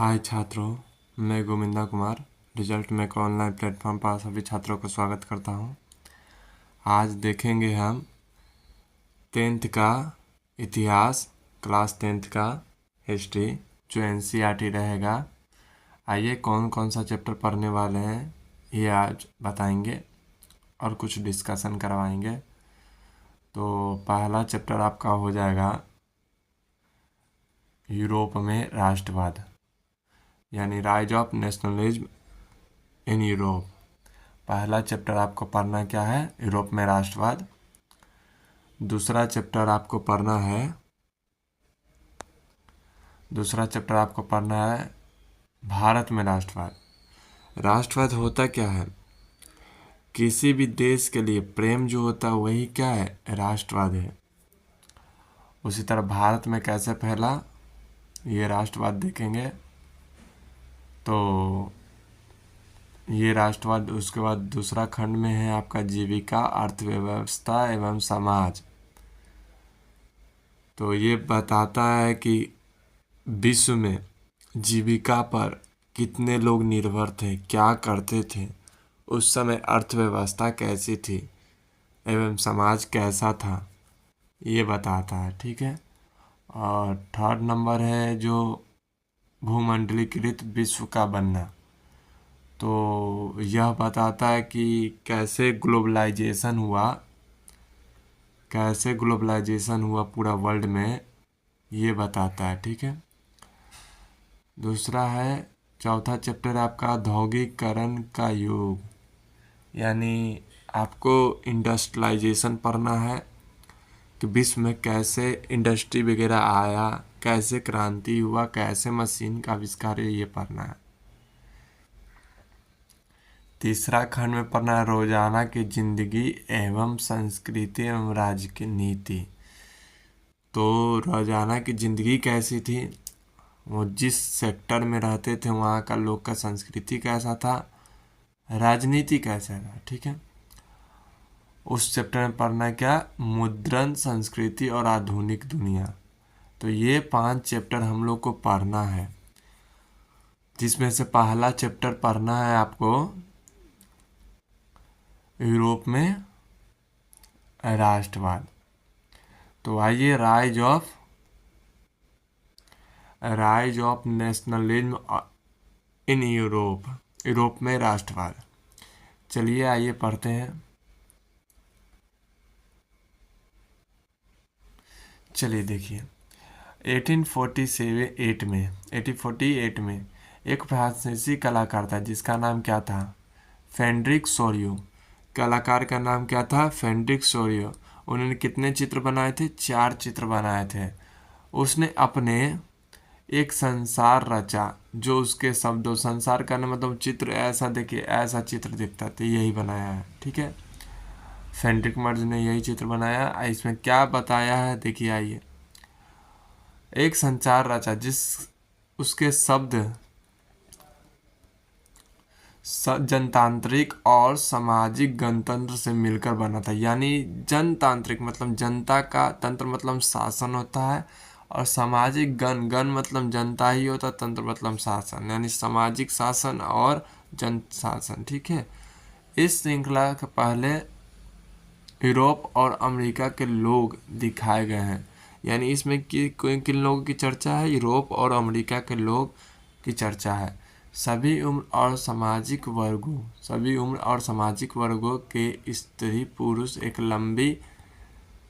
हाय छात्रों, मैं Govinda Kumar result maker online platform पर सभी छात्रों का स्वागत करता हूं। आज देखेंगे हम 10th का इतिहास, क्लास 10th का हिस्ट्री जो एनसीईआरटी रहेगा। आइए कौन कौन सा चैप्टर पढ़ने वाले हैं ये आज बताएंगे और कुछ डिस्कशन करवाएंगे। तो पहला चैप्टर आपका हो जाएगा यूरोप में राष्ट्रवाद, यानी rise of nationalism in Europe. पहला चैप्टर आपको पढ़ना क्या है? यूरोप में राष्ट्रवाद। दूसरा चैप्टर आपको पढ़ना है भारत में राष्ट्रवाद। राष्ट्रवाद होता क्या है? किसी भी देश के लिए प्रेम जो होता है वही क्या है? राष्ट्रवाद है। उसी तरह भारत में कैसे फैला ये राष्ट्रवाद देखेंगे। तो ये राष्ट्रवाद, उसके बाद दूसरा खंड में है आपका जीविका, अर्थव्यवस्था एवं समाज। तो ये बताता है कि विश्व में जीविका पर कितने लोग निर्भर थे, क्या करते थे, उस समय अर्थव्यवस्था कैसी थी एवं समाज कैसा था, ये बताता है। ठीक है। और थर्ड नंबर है जो भूमंडलीकृत विश्व का बनना। तो यह बताता है कि कैसे ग्लोबलाइजेशन हुआ पूरा वर्ल्ड में, ये बताता है। ठीक है। दूसरा है, चौथा चैप्टर आपका औद्योगिकरण का युग, यानी आपको इंडस्ट्रियलाइजेशन पढ़ना है कि विश्व में कैसे इंडस्ट्री वगैरह आया, कैसे क्रांति हुआ, कैसे मशीन का आविष्कार, ये पढ़ना है। तीसरा खंड में पढ़ना है रोजाना की जिंदगी एवं संस्कृति एवं राज्य की नीति। तो रोजाना की जिंदगी कैसी थी, वो जिस सेक्टर में रहते थे वहाँ का लोग का संस्कृति कैसा था, राजनीति कैसा था। ठीक है। उस चैप्टर में पढ़ना क्या? मुद्रण, संस्कृति और आधुनिक दुनिया। तो ये 5 चैप्टर हम लोग को पढ़ना है, जिसमें से पहला चैप्टर पढ़ना है आपको यूरोप में राष्ट्रवाद। तो आइए, rise of nationalism in Europe में राष्ट्रवाद। चलिए आइए पढ़ते हैं। चलिए देखिए, 1848 में एक फ्रांसीसी कलाकार था जिसका नाम क्या था? Frederick Sorio. कलाकार का नाम क्या था? Frederick Sorio. उन्होंने कितने चित्र बनाए थे? 4 चित्र बनाए थे। उसने अपने एक संसार रचा, जो उसके शब्दों, संसार का मतलब चित्र ऐसा, देखिए ऐसा चित्र दिखता था, यही बनाया है। ठीक है। फ्रेडरिक मर्ज ने यही चित्र बनाया। इसमें क्या बताया है देखिए, आइए। एक संचार रचा जिस उसके शब्द जनतांत्रिक और सामाजिक गणतंत्र से मिलकर बना था। यानी जनतांत्रिक मतलब जनता का, तंत्र मतलब शासन होता है, और सामाजिक गण मतलब जनता ही होता, तंत्र मतलब शासन, यानी सामाजिक शासन और जन शासन। ठीक है। इस श्रृंखला के पहले यूरोप और अमेरिका के लोग दिखाए गए हैं। यानी इसमें किन लोगों की चर्चा है? यूरोप और अमेरिका के लोग की चर्चा है। सभी उम्र और सामाजिक वर्गों के स्त्री पुरुष एक लंबी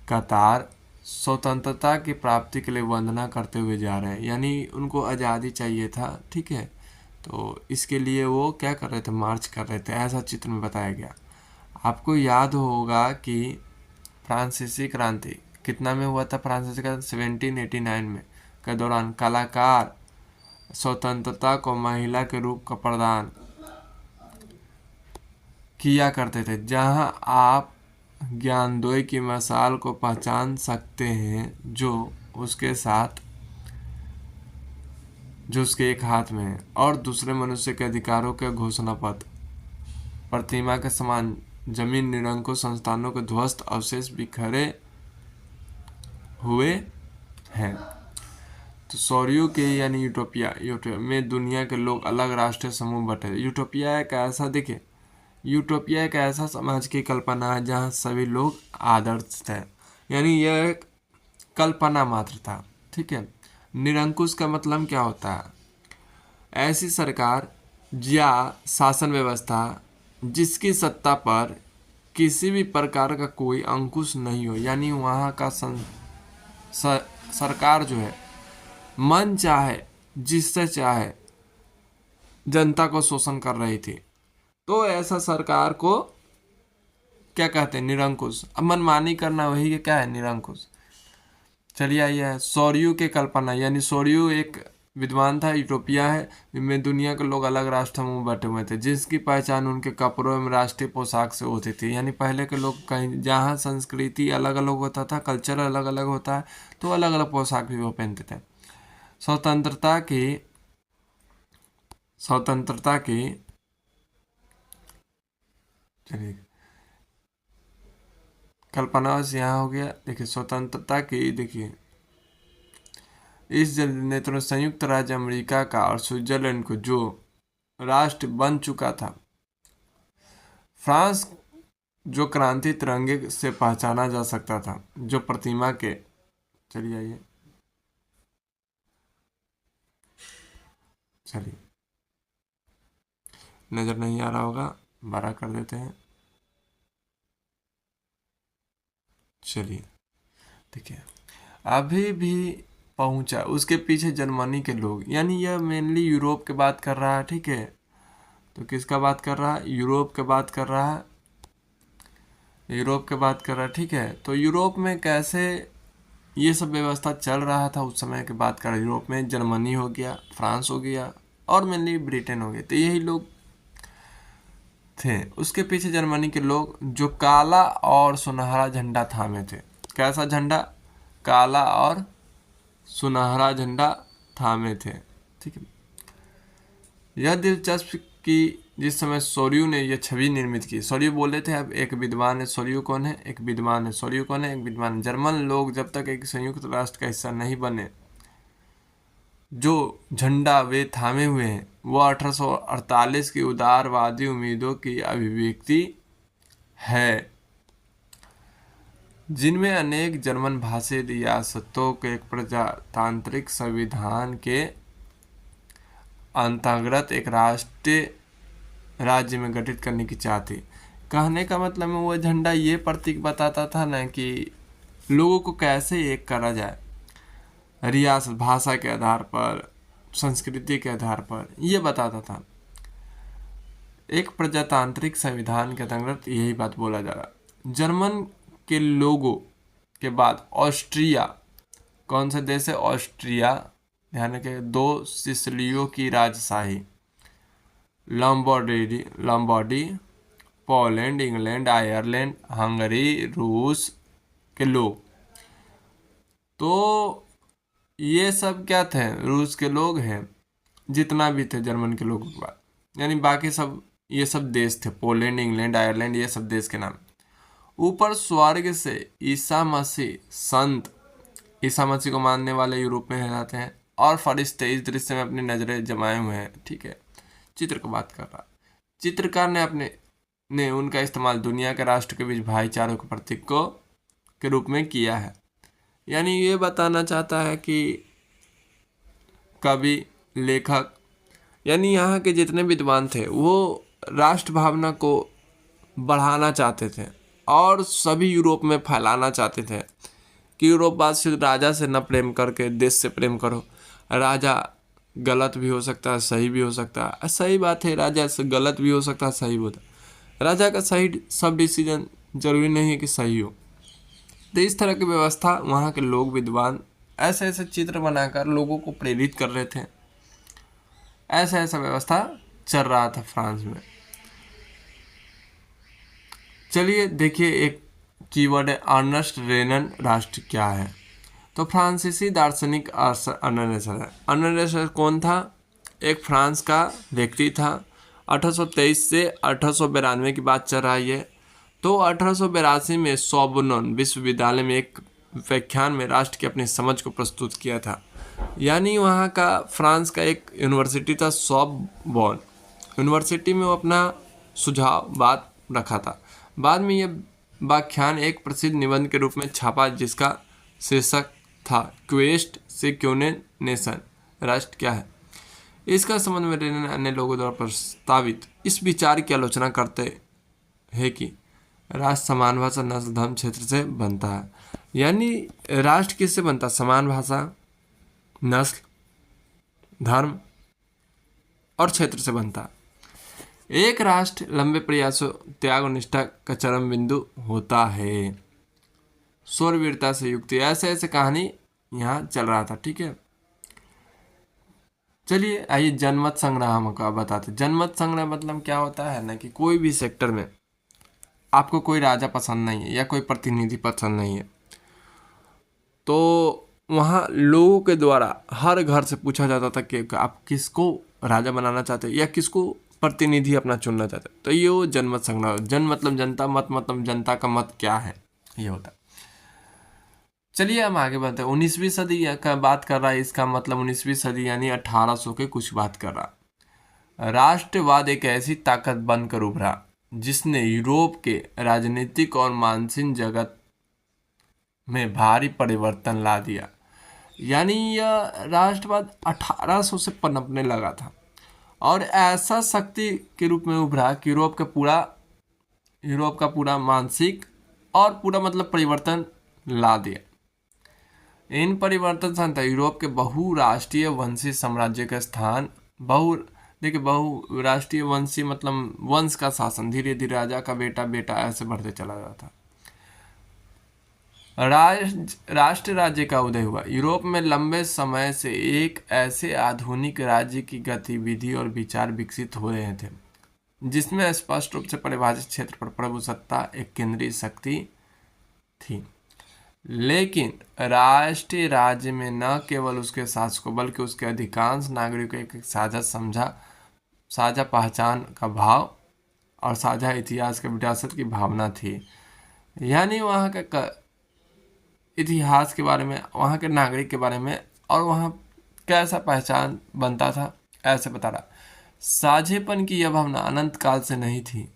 कतार स्वतंत्रता की प्राप्ति के लिए वंदना करते हुए जा रहे हैं। यानी उनको आज़ादी चाहिए था। ठीक है। तो इसके लिए वो क्या कर रहे थे? मार्च कर रहे थे, ऐसा चित्र में बताया गया। आपको याद होगा कि फ्रांसीसी क्रांति कितना में हुआ था? फ्रांसीसी क्रांति 1789 में के दौरान कलाकार स्वतंत्रता को महिला के रूप का प्रदान किया करते थे। जहां आप ज्ञानोदय की मशाल को पहचान सकते हैं, जो उसके एक हाथ में है, और दूसरे मनुष्य के अधिकारों के घोषणा पत्र प्रतिमा के समान जमीन, निरंकुश संस्थानों के ध्वस्त अवशेष बिखरे हुए हैं। तो सौर्यों के यानी यूटोपिया में दुनिया के लोग अलग राष्ट्रीय समूह बटे। यूटोपिया एक ऐसा देखिए, यूटोपिया एक ऐसा समाज की कल्पना है जहाँ सभी लोग आदर्श थे, यानी यह एक कल्पना मात्र था। ठीक है। निरंकुश का मतलब क्या होता है? ऐसी सरकार या शासन व्यवस्था जिसकी सत्ता पर किसी भी प्रकार का कोई अंकुश नहीं हो, यानी वहाँ का सरकार जो है मन चाहे जिससे चाहे जनता को शोषण कर रही थी, तो ऐसा सरकार को क्या कहते हैं? निरंकुश। अब मनमानी करना वही क्या है? निरंकुश। चलिए आइए सौर्यू के कल्पना, यानी सौर्यू एक विद्वान था, यूटोपिया है जिनमें दुनिया के लोग अलग राष्ट्रों में बटे हुए थे, जिसकी पहचान उनके कपड़ों एवं राष्ट्रीय पोशाक से होती थी। यानी पहले के लोग कहीं जहाँ संस्कृति अलग अलग होता था, कल्चर अलग अलग होता है, तो अलग अलग पोशाक भी वो पहनते थे। स्वतंत्रता की चलिए कल्पना से यहाँ हो गया। देखिए स्वतंत्रता की, देखिए इस नेतृत्व में संयुक्त राज्य अमेरिका का और स्विट्जरलैंड को जो राष्ट्र बन चुका था। फ्रांस जो क्रांति तिरंगे से पहचाना जा सकता था, जो प्रतिमा के, चलिए आइए चलिए नजर नहीं आ रहा होगा, बड़ा कर देते हैं। चलिए देखिए अभी भी पहुंचा, उसके पीछे जर्मनी के लोग, यानी यह मेनली यूरोप के बात कर रहा है। ठीक है। तो किसका बात कर रहा है? यूरोप के बात कर रहा है, यूरोप के बात कर रहा है। ठीक है। तो यूरोप में कैसे ये सब व्यवस्था चल रहा था उस समय की बात कर रहा है। यूरोप में जर्मनी हो गया, फ्रांस हो गया और मेनली ब्रिटेन हो गया, तो यही लोग थे। उसके पीछे जर्मनी के लोग जो काला और सुनहरा झंडा थामे थे। कैसा झंडा? काला और सुनहरा झंडा थामे थे। ठीक है। यह दिलचस्प कि जिस समय सौर्यू ने यह छवि निर्मित की, सौर्यू बोले थे अब एक विद्वान है, सौर्यू कौन है? एक विद्वान है। सौर्यू कौन है? एक विद्वान। जर्मन लोग जब तक एक संयुक्त राष्ट्र का हिस्सा नहीं बने, जो झंडा वे थामे हुए हैं वो 1848 की उदारवादी उम्मीदों की अभिव्यक्ति है, जिनमें अनेक जर्मन भाषी रियासतों के एक प्रजातांत्रिक संविधान के अंतर्गत एक राष्ट्रीय राज्य में गठित करने की चाह थी। कहने का मतलब है वो झंडा ये प्रतीक बताता था ना कि लोगों को कैसे एक करा जाए, रियासत, भाषा के आधार पर, संस्कृति के आधार पर, ये बताता था। एक प्रजातांत्रिक संविधान के अंतर्गत यही बात बोला जा रहा। जर्मन के लोगों के बाद ऑस्ट्रिया, कौन सा देश है? ऑस्ट्रिया। ध्यान रखें, 2 सिसिलियों की राजशाही, Lombardy, Poland, England, Ireland, Hungary, रूस के लोग, तो ये सब क्या थे? रूस के लोग हैं, जितना भी थे जर्मन के लोगों के बाद, यानी बाकी सब ये सब देश थे, पोलैंड, इंग्लैंड, आयरलैंड, ये सब देश के नाम। ऊपर स्वर्ग से ईसा मसीह, संत ईसा मसीह को मानने वाले यूरोप में रहते हैं और फरिश्ते इस दृश्य में अपनी नजरें जमाए हुए हैं। ठीक है। चित्र को बात कर रहा, चित्रकार ने उनका इस्तेमाल दुनिया के राष्ट्र के बीच भाईचारे के प्रतीक को के रूप में किया है। यानी ये बताना चाहता है कि कवि, लेखक, यानी यहाँ के जितने विद्वान थे वो राष्ट्र भावना को बढ़ाना चाहते थे और सभी यूरोप में फैलाना चाहते थे कि यूरोपवासी राजा से न प्रेम करके देश से प्रेम करो। राजा गलत भी हो सकता है, सही भी हो सकता है। सही बात है, राजा से गलत भी हो सकता है, सही भी होता है। राजा का सही सब डिसीजन जरूरी नहीं है कि सही हो। तो इस तरह की व्यवस्था वहाँ के लोग, विद्वान ऐसे ऐसे चित्र बनाकर लोगों को प्रेरित कर रहे थे। ऐसा ऐसा व्यवस्था चल रहा था फ्रांस में। चलिए देखिए एक कीवर्ड है अर्नेस्ट रेनन राष्ट्र क्या है। तो फ्रांसीसी दार्शनिक अर्नेस्ट है। अर्नेस्ट कौन था? एक फ्रांस का व्यक्ति था। 1823 से 1892 की बात चल रही है। तो 1882 में सोर्बोन विश्वविद्यालय में एक व्याख्यान में राष्ट्र की अपनी समझ को प्रस्तुत किया था। यानी वहाँ का फ्रांस का एक यूनिवर्सिटी था सॉर्बोन यूनिवर्सिटी में वो अपना सुझाव बात रखा था। बाद में ये व्याख्यान एक प्रसिद्ध निबंध के रूप में छापा जिसका शीर्षक था क्वेस्ट से क्योने नेशन, राष्ट्र क्या है। इसका संबंध में रेने ने अन्य लोगों द्वारा प्रस्तावित इस विचार की आलोचना करते हैं कि राष्ट्र समान भाषा नस्ल धर्म क्षेत्र से बनता है। यानी राष्ट्र किससे बनता है? समान भाषा नस्ल धर्म और क्षेत्र से बनता है। एक राष्ट्र लंबे प्रयासों त्याग और निष्ठा का चरम बिंदु होता है। शौर्यवीरता से युक्त ऐसे ऐसे कहानी यहाँ चल रहा था। ठीक है, चलिए आइए जनमत संग्रह हमको बताते। जनमत संग्रह मतलब क्या होता है ना कि कोई भी सेक्टर में आपको कोई राजा पसंद नहीं है या कोई प्रतिनिधि पसंद नहीं है, तो वहाँ लोगों के द्वारा हर घर से पूछा जाता था कि आप किसको राजा बनाना चाहते हैं या किसको प्रतिनिधि अपना चुनना चाहते हैं। तो ये वो जनमत संग्रह, जन मतलब जनता, मत मतलब जनता का मत क्या है, ये होता है। चलिए हम आगे बढ़ते हैं। 19वीं सदी का बात कर रहा है, इसका मतलब 19वीं सदी यानी 1800 के कुछ बात कर रहा। राष्ट्रवाद एक ऐसी ताकत बनकर उभरा जिसने यूरोप के राजनीतिक और मानसिक जगत में भारी परिवर्तन ला दिया। यानी यह राष्ट्रवाद 1800 से पनपने लगा था और ऐसा शक्ति के रूप में उभरा कि यूरोप का पूरा मानसिक और पूरा मतलब परिवर्तन ला दिया। इन परिवर्तन से अंतर यूरोप के बहुराष्ट्रीय वंशी साम्राज्य का स्थान बहुराष्ट्रीय वंशी मतलब वंश का शासन धीरे धीरे राजा का बेटा बेटा ऐसे बढ़ते चला गया था। राष्ट्र राज्य का उदय हुआ। यूरोप में लंबे समय से एक ऐसे आधुनिक राज्य की गतिविधि और विचार विकसित हो रहे थे जिसमें स्पष्ट रूप से परिभाषित क्षेत्र पर प्रभुसत्ता एक केंद्रीय शक्ति थी। लेकिन राष्ट्रीय राज्य में न केवल उसके शासकों बल्कि उसके अधिकांश नागरिकों एक साझा पहचान का भाव और साझा इतिहास के विरासत की भावना थी। यानी वहाँ का इतिहास के बारे में, वहाँ के नागरिक के बारे में और वहाँ कैसा पहचान बनता था ऐसे बता रहा। साझेपन की यह भावना अनंत काल से नहीं थी,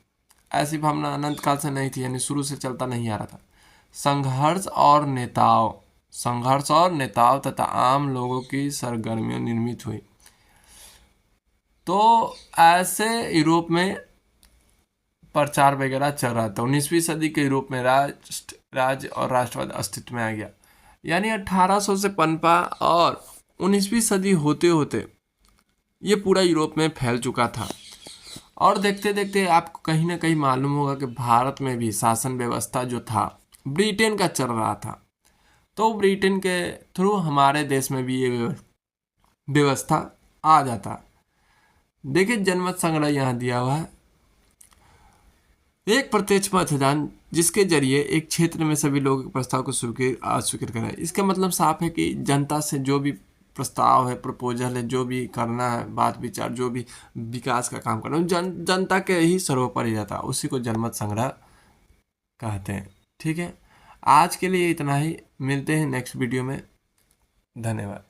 ऐसी भावना अनंत काल से नहीं थी, यानी शुरू से चलता नहीं आ रहा था। संघर्ष और नेताओं तथा आम लोगों की सरगर्मियों निर्मित हुई। तो ऐसे यूरोप में प्रचार वगैरह चल रहा था। 19वीं सदी के यूरोप में राज्य और राष्ट्रवाद अस्तित्व में आ गया। यानी 1800 से पनपा और 19वीं सदी होते होते ये पूरा यूरोप में फैल चुका था। और देखते देखते आपको कहीं ना कहीं मालूम होगा कि भारत में भी शासन व्यवस्था जो था ब्रिटेन का चल रहा था, तो ब्रिटेन के थ्रू हमारे देश में भी ये व्यवस्था आ जाता। देखिए जनमत संग्रह यहाँ दिया हुआ है। एक प्रत्यक्ष मतदान जिसके जरिए एक क्षेत्र में सभी लोग प्रस्ताव को अस्वीकृत करें। इसका मतलब साफ है कि जनता से जो भी प्रस्ताव है, प्रपोजल है, जो भी करना है, बात विचार, जो भी विकास का काम करना है, जनता के ही सर्वोपरि रहता है, उसी को जनमत संग्रह कहते हैं। ठीक है, आज के लिए इतना ही, मिलते हैं नेक्स्ट वीडियो में। धन्यवाद।